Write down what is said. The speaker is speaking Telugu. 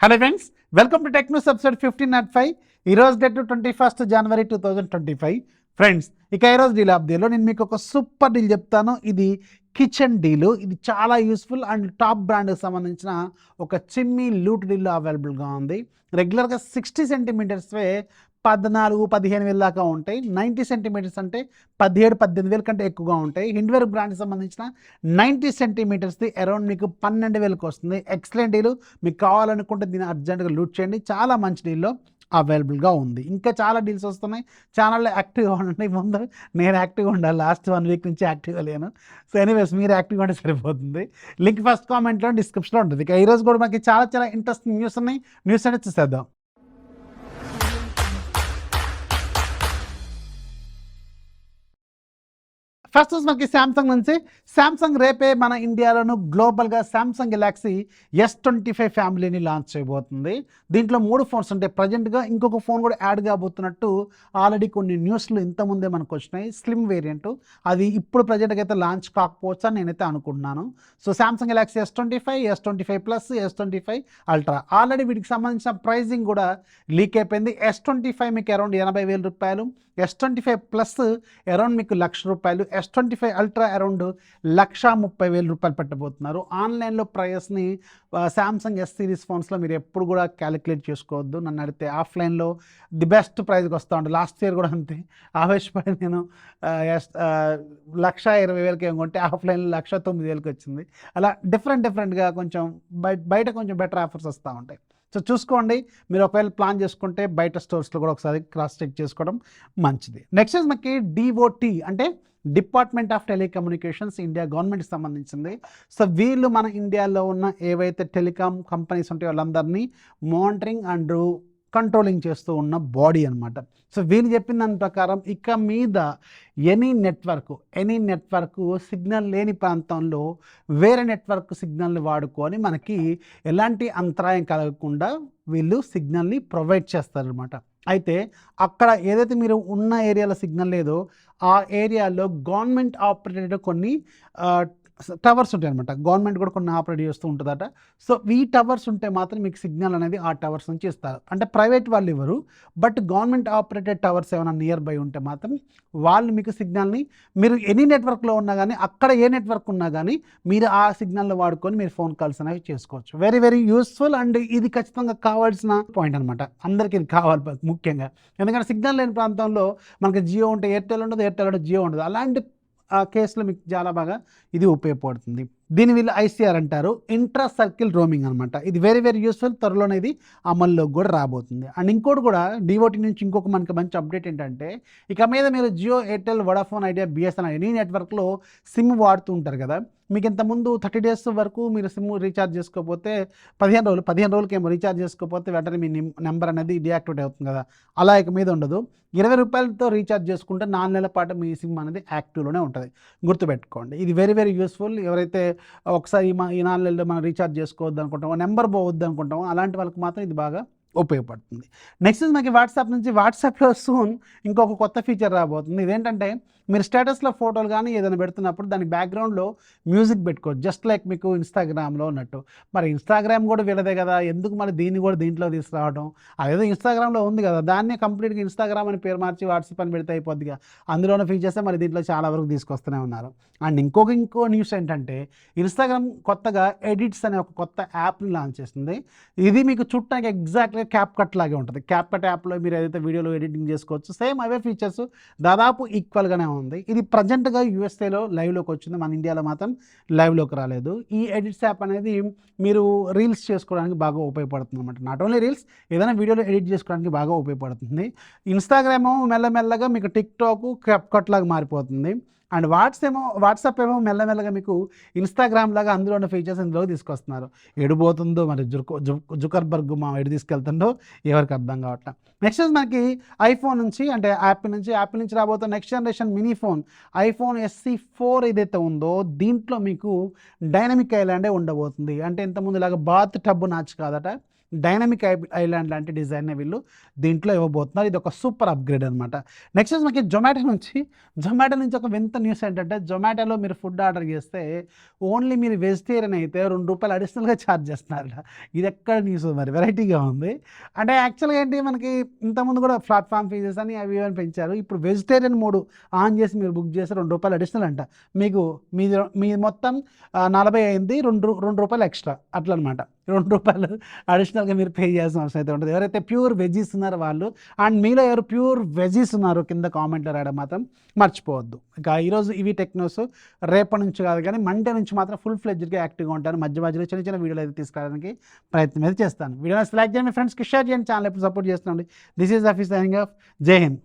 Hello friends, welcome to tech news episode 1505. ఈరోజు డేట్ 21 జనవరి 2025. ఫ్రెండ్స్, ఇక ఈరోజు డీల్ ఆఫ్ డేలో నేను మీకు ఒక సూపర్ డీల్ చెప్తాను. ఇది కిచెన్ డీలు. ఇది చాలా యూస్ఫుల్ అండ్ టాప్ బ్రాండ్కి సంబంధించిన ఒక చిమ్మి లూట్ డీల్లో అవైలబుల్గా ఉంది. రెగ్యులర్గా 60 సెంటీమీటర్స్వే 14-15 వేల దాకా ఉంటాయి. 90 సెంటీమీటర్స్ అంటే 17-18 వేల కంటే ఎక్కువగా ఉంటాయి. హిండ్వేర్ బ్రాండ్కి సంబంధించిన 90 సెంటీమీటర్స్ది అరౌండ్ మీకు 12,000కి వస్తుంది. Excellent deal. మీకు కావాలనుకుంటే దీన్ని అర్జెంట్గా లూట్ చేయండి. చాలా మంచి డీల్లో అవైలబుల్గా ఉంది. ఇంకా చాలా డీల్స్ వస్తున్నాయి. ఛానల్లో యాక్టివ్గా ఉండండి. ముందు నేను యాక్టివ్గా ఉండాలి. లాస్ట్ 1 వీక్ నుంచి యాక్టివ్గా లేను. సో ఎనీవేస్, మీరు యాక్టివ్గా ఉంటే సరిపోతుంది. లింక్ ఫస్ట్ కామెంట్లో డిస్క్రిప్షన్లో ఉంటుంది. ఇక ఈరోజు కూడా మనకి చాలా ఇంట్రెస్టింగ్ న్యూస్ ఉన్నాయి. న్యూస్ అనేది చూసేద్దాం. ఫస్ట్ మనకి శాంసంగ్ నుంచి. శాంసంగ్ రేపే మన ఇండియాలోను గ్లోబల్గా శాంసంగ్ గెలాక్సీ S25 ఫ్యామిలీని లాంచ్ చేయబోతుంది. దీంట్లో 3 ఫోన్స్ ఉంటాయి. ప్రజెంట్గా ఇంకొక ఫోన్ కూడా యాడ్ కాబోతున్నట్టు ఆల్రెడీ కొన్ని న్యూస్లు ఇంతకుముందే మనకు వచ్చినాయి. స్లిమ్ వేరియంట్ అది ఇప్పుడు ప్రజెంట్గా అయితే లాంచ్ కాకపోవచ్చు అని నేనైతే అనుకుంటున్నాను. So Samsung Galaxy S25, S25 plus, S25 ultra already వీటికి సంబంధించిన ప్రైజింగ్ కూడా లీక్ అయిపోయింది. S25 మీకు అరౌండ్ 80,000 రూపాయలు, S25 ప్లస్ అరౌండ్ మీకు ₹1,00,000, S25 అల్ట్రా అరౌండ్ 1,30,000 రూపాయలు పెట్టబోతున్నారు. ఆన్లైన్లో ప్రైస్ని శాంసంగ్ S సిరీస్ ఫోన్స్లో మీరు ఎప్పుడు కూడా క్యాలిక్యులేట్ చేసుకోవద్దు. నన్ను అడిగితే ఆఫ్లైన్లో ది బెస్ట్ ప్రైస్కి వస్తూ ఉంటుంది. లాస్ట్ ఇయర్ కూడా అంతే ఆవేశపడి నేను 1,20,000కి ఏం కొంటే ఆఫ్లైన్లో 1,09,000కి వచ్చింది. అలా డిఫరెంట్గా కొంచెం బయట కొంచెం బెటర్ ఆఫర్స్ వస్తూ ఉంటాయి. సో చూసుకోండి. మీరు ఒకవేళ ప్లాన్ చేసుకుంటే బయట స్టోర్స్లో కూడా ఒకసారి క్రాస్ చెక్ చేసుకోవడం మంచిది. నెక్స్ట్ మనకి DOT అంటే డిపార్ట్మెంట్ ఆఫ్ టెలికమ్యూనికేషన్స్, ఇండియా గవర్నమెంట్కి సంబంధించింది. సో వీళ్ళు మన ఇండియాలో ఉన్న ఏవైతే టెలికాం కంపెనీస్ ఉంటాయో వాళ్ళందరినీ మానిటరింగ్ అండ్ కంట్రోలింగ్ చేస్తూ ఉన్న బాడీ అనమాట. సో వీళ్ళు చెప్పిన దాని ప్రకారం ఇక మీద ఎనీ నెట్వర్క్ సిగ్నల్ లేని ప్రాంతంలో వేరే నెట్వర్క్ సిగ్నల్ని వాడుకొని మనకి ఎలాంటి అంతరాయం కలగకుండా వీళ్ళు సిగ్నల్ని ప్రొవైడ్ చేస్తారనమాట. అయితే అక్కడ ఏదైతే మీరు ఉన్న ఏరియాలో సిగ్నల్ లేదో ఆ ఏరియాలో గవర్నమెంట్ ఆపరేటెడ్ కొన్ని టవర్స్ ఉంటాయి అనమాట. గవర్నమెంట్ కూడా కొన్ని ఆపరేట్ చేస్తూ ఉంటుందట. సో ఈ టవర్స్ ఉంటే మాత్రం మీకు సిగ్నల్ అనేది ఆ టవర్స్ నుంచి ఇస్తారు. అంటే ప్రైవేట్ వాళ్ళు ఇవ్వరు, బట్ గవర్నమెంట్ ఆపరేటెడ్ టవర్స్ ఏమైనా నియర్ బై ఉంటే మాత్రం వాళ్ళు మీకు సిగ్నల్ని, మీరు ఎనీ నెట్వర్క్లో ఉన్నా కానీ అక్కడ ఏ నెట్వర్క్ ఉన్నా కానీ మీరు ఆ సిగ్నల్ని వాడుకొని మీరు ఫోన్ కాల్స్ అనేవి చేసుకోవచ్చు. వెరీ యూస్ఫుల్ అండ్ ఇది ఖచ్చితంగా కావాల్సిన పాయింట్ అనమాట. అందరికీ ఇది కావాలి ముఖ్యంగా. ఎందుకంటే సిగ్నల్ లేని ప్రాంతంలో మనకి జియో ఉంటే ఎయిర్టెల్ ఉండదు, ఎయిర్టెల్ ఉంటే జియో ఉండదు. అలాంటి ఆ కేసులో మీకు చాలా బాగా ఇది ఉపయోగపడుతుంది. దీని వీళ్ళు ICR అంటారు, ఇంట్రా సర్కిల్ రోమింగ్ అనమాట. ఇది వెరీ యూస్ఫుల్. త్వరలోనే ఇది అమల్లో కూడా రాబోతుంది. అండ్ ఇంకోటి కూడా DOT నుంచి ఇంకొక మనకి మంచి అప్డేట్ ఏంటంటే, ఇక మీద మీరు Jio, Airtel, Vodafone, Idea, BSNL any నెట్వర్క్లో సిమ్ వాడుతూ ఉంటారు కదా. మీకు ఇంతకుముందు 30 డేస్ వరకు మీరు సిమ్ రీఛార్జ్ చేసుకోకపోతే 15 రోజులకి ఏమో రీఛార్జ్ చేసుకోకపోతే వెంటనే మీ నెంబర్ అనేది డియాక్టివేట్ అవుతుంది కదా. అలా ఇక మీద ఉండదు. ₹20 రీఛార్జ్ చేసుకుంటే 4 నెలల పాటు మీ సిమ్ అనేది యాక్టివ్లోనే ఉంటుంది. గుర్తుపెట్టుకోండి. ఇది వెరీ యూస్ఫుల్. ఎవరైతే ఒకసారి ఈ 4 నెలల్లో మనం రీఛార్జ్ చేసుకోవద్దు అనుకుంటామో, నెంబర్ పోవద్దు అనుకుంటామో అలాంటి వాళ్ళకి మాత్రం ఇది బాగా ఉపయోగపడుతుంది. నెక్స్ట్ మనకి వాట్సాప్లో సూన్ ఇంకొక కొత్త ఫీచర్ రాబోతుంది. ఇదేంటంటే మీరు స్టేటస్లో ఫోటోలు కానీ ఏదైనా పెడుతున్నప్పుడు దానికి బ్యాక్గ్రౌండ్లో మ్యూజిక్ పెట్టుకోవచ్చు, జస్ట్ లైక్ మీకు ఇన్స్టాగ్రామ్లో ఉన్నట్టు. మరి ఇన్స్టాగ్రామ్ కూడా వీళ్ళదే కదా, ఎందుకు మరి దీన్ని కూడా దీంట్లో తీసుకురావడం? అదేదో ఇన్స్టాగ్రామ్లో ఉంది కదా, దాన్నే కంప్లీట్గా ఇన్స్టాగ్రామ్ అని పేరు మార్చి వాట్సాప్ అని పెడితే అయిపోద్దిగా. అందులోనే ఫీచర్సే మరి దీంట్లో చాలా వరకు తీసుకొస్తూనే ఉన్నారు. అండ్ ఇంకో న్యూస్ ఏంటంటే, ఇన్స్టాగ్రామ్ కొత్తగా ఎడిట్స్ అనే ఒక కొత్త యాప్ని లాంచ్ చేస్తుంది. ఇది మీకు చూడటానికి ఎగ్జాక్ట్గా CapCut లాగే ఉంటుంది. CapCut యాప్లో మీరు ఏదైతే వీడియోలో ఎడిటింగ్ చేసుకోవచ్చు, సేమ్ అవే ఫీచర్స్ దాదాపు ఈక్వల్గానే ఉంది. ఇది ప్రజెంట్గా USAలో లైవ్లోకి వచ్చింది, మన ఇండియాలో మాత్రం లైవ్లోకి రాలేదు. ఈ ఎడిట్స్ యాప్ అనేది మీరు రీల్స్ చేసుకోవడానికి బాగా ఉపయోగపడుతుంది అనమాట. నాట్ ఓన్లీ రీల్స్, ఏదైనా వీడియోలో ఎడిట్ చేసుకోవడానికి బాగా ఉపయోగపడుతుంది. ఇన్స్టాగ్రామ్ ఏమో మెల్లమెల్లగా మీకు టిక్టాక్ CapCut లాగా మారిపోతుంది. అండ్ వాట్సాప్ ఏమో మెల్లమెల్లగా మీకు ఇన్స్టాగ్రామ్ లాగా అందులో ఉన్న ఫీచర్స్ ఇందులో తీసుకొస్తున్నారు. ఎడిపోతుందో మరి జుకర్బర్గ్ మా ఎడు తీసుకెళ్తుందో ఎవరికి అర్థం కావట్లేదు. నెక్స్ట్ మనకి ఐఫోన్ నుంచి, అంటే యాపిల్ నుంచి రాబోతున్న next generation mini phone iPhone SE 4 ఏదైతే ఉందో దీంట్లో మీకు డైనమిక్ ఐలాండే ఉండబోతుంది. అంటే ఇంతకుముందు ఇలాగా బాత్ టబ్ నాచ్ కాదట, డైనమిక్ ఐలాండ్ లాంటి డిజైన్ వీళ్ళు దీంట్లో ఇవ్వబోతున్నారు. ఇది ఒక సూపర్ అప్గ్రేడ్ అనమాట. నెక్స్ట్ మనకి జొమాటో నుంచి ఒక వింత న్యూస్ ఏంటంటే, జొమాటోలో మీరు ఫుడ్ ఆర్డర్ చేస్తే ఓన్లీ మీరు వెజిటేరియన్ అయితే ₹2 అడిషనల్గా ఛార్జ్ చేస్తున్నారు. ఇది ఎక్కడ న్యూస్ మరి, వెరైటీగా ఉంది. అంటే యాక్చువల్గా ఏంటి, మనకి ఇంతకుముందు కూడా ప్లాట్ఫామ్ ఫీజెస్ అని అవి ఇవన్నీ పెంచారు. ఇప్పుడు వెజిటేరియన్ మోడ్ ఆన్ చేసి మీరు బుక్ చేస్తే ₹2 అడిషనల్ అంట. మీకు మీ మొత్తం 40 అయింది, ₹2 ఎక్స్ట్రా అట్లా అనమాట. ₹2 అడిషనల్గా మీరు పే చేయాల్సిన అవసరం అయితే ఉంటుంది. ఎవరైతే ప్యూర్ వెజీస్ ఉన్నారో వాళ్ళు, అండ్ మీలో ఎవరు ప్యూర్ వెజీస్ ఉన్నారో కింద కామెంట్లో రాయడం మాత్రం మర్చిపోవద్దు. ఇక ఈరోజు ఇవి టెక్నోస్. రేపటి నుంచి కాదు కానీ మండే నుంచి మాత్రం ఫుల్ ఫ్లెడ్జ్గా యాక్టివ్గా ఉంటాను. మధ్య మధ్యలో చిన్న చిన్న వీడియోలు అయితే తీసుకురావడానికి ప్రయత్నం అయితే చేస్తాను. వీడియోని లైక్ చేయండి, మీ ఫ్రెండ్స్కి షేర్ చేయండి, ఛానల్ ఎప్పుడు సపోర్ట్ చేస్తుండండి. This is office signing off. Jai Hind.